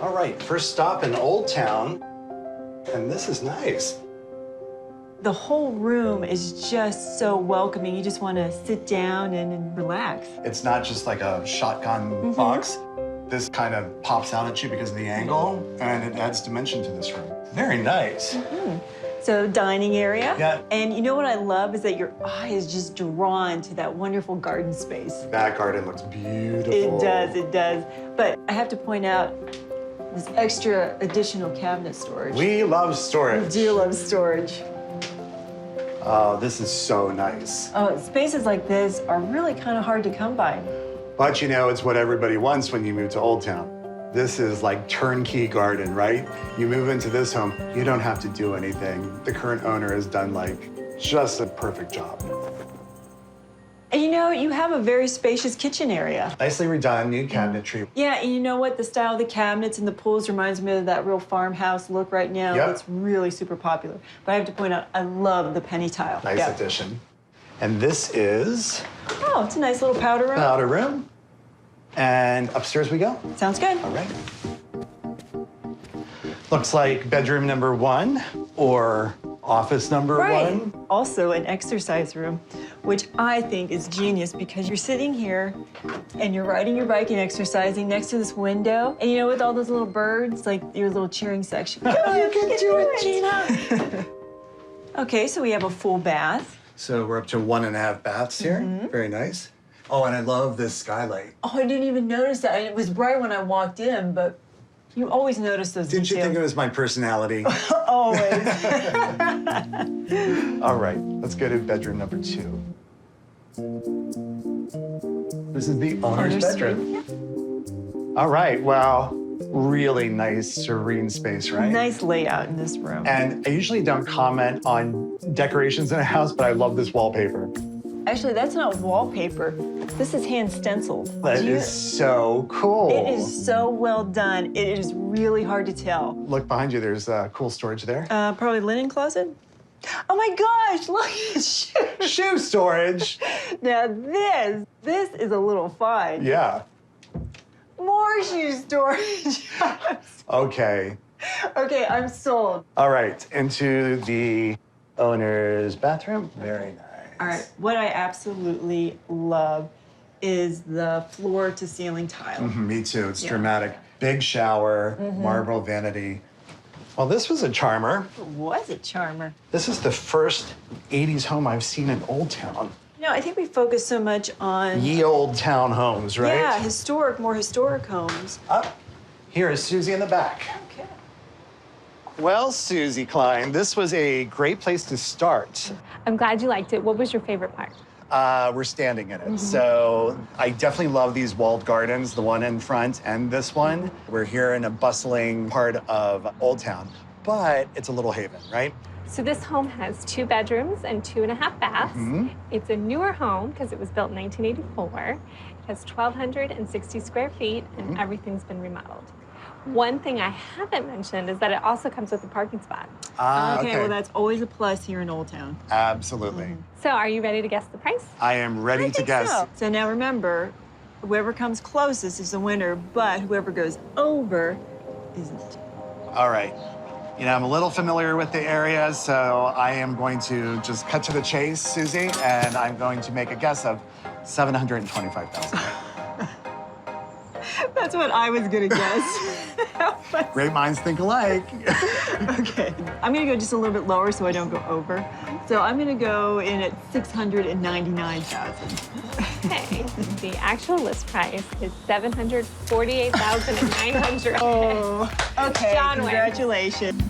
All right, first stop in Old Town. And this is nice. The whole room is just so welcoming. You just want to sit down and relax. It's not just like a shotgun box. This kind of pops out at you because of the angle, and it adds dimension to this room. Very nice. So dining area. Yeah. And you know what I love is that your eye is just drawn to that wonderful garden space. That garden looks beautiful. It does, it does. But I have to point out this extra additional cabinet storage. We love storage. We do love storage. Oh, this is so nice. Oh, spaces like this are really kind of hard to come by. But you know, it's what everybody wants when you move to Old Town. This is like turnkey garden, right? You move into this home, you don't have to do anything. The current owner has done like just a perfect job. And you know, you have a very spacious kitchen area. Nicely redone, new cabinetry. Yeah, and you know what? The style of the cabinets and the pools reminds me of that real farmhouse look right now. Yep. It's really super popular. But I have to point out, I love the penny tile. Nice addition. And this is Oh, it's a nice little powder room. powder room. And upstairs we go. Sounds good. All right. Looks like bedroom number 1 or office number 1. Also an exercise room, which I think is genius because you're sitting here and you're riding your bike and exercising next to this window. And you know, with all those little birds, like your little cheering section. You can do it, Gina. Okay, so we have a full bath. So we're up to 1.5 baths here. Very nice. Oh, and I love this skylight. Oh, I didn't even notice that. It was bright when I walked in, but you always notice those Didn't you details. think it was my personality? Always. All right, let's go to bedroom number 2. This is the owner's bedroom. All right, well, really nice, serene space, right? Nice layout in this room. And I usually don't comment on decorations in a house, but I love this wallpaper. Actually, that's not wallpaper. This is hand stenciled. That is so cool. It is so well done. It is really hard to tell. Look behind you, there's cool storage there. Probably linen closet. Oh my gosh, look at shoes. Shoe storage. Now this is a little fine. Yeah. More shoe storage. Okay. Okay, I'm sold. All right, into the owner's bathroom. Very nice. All right, what I absolutely love is the floor to ceiling tile. Me too, it's dramatic. Big shower, marble vanity. Well, this was a charmer. Was it charmer? This is the first 80s home I've seen in Old Town. You know, I think we focus so much on Ye old town homes, right? yeah, more historic homes. Up. Here is Susie in the back. Okay. Well, Susie Klein, this was a great place to start. I'm glad you liked it. What was your favorite part? We're standing in it. So I definitely love these walled gardens, the one in front and this one. We're here in a bustling part of Old Town, but it's a little haven, right? So this home has 2 bedrooms and 2.5 baths. It's a newer home because it was built in 1984. It has 1,260 square feet and everything's been remodeled. One thing I haven't mentioned is that it also comes with a parking spot. Okay, well, that's always a plus here in Old Town. Absolutely. So are you ready to guess the price? I am ready to guess. So now remember, whoever comes closest is the winner, but whoever goes over isn't. All right. You know, I'm a little familiar with the area, so I am going to just cut to the chase, Susie, and I'm going to make a guess of $725,000. That's what I was gonna guess. Great minds think alike. Okay, I'm gonna go just a little bit lower so I don't go over. So I'm gonna go in at 699,000. Okay, the actual list price is $748,900. Oh, okay, John wins. congratulations.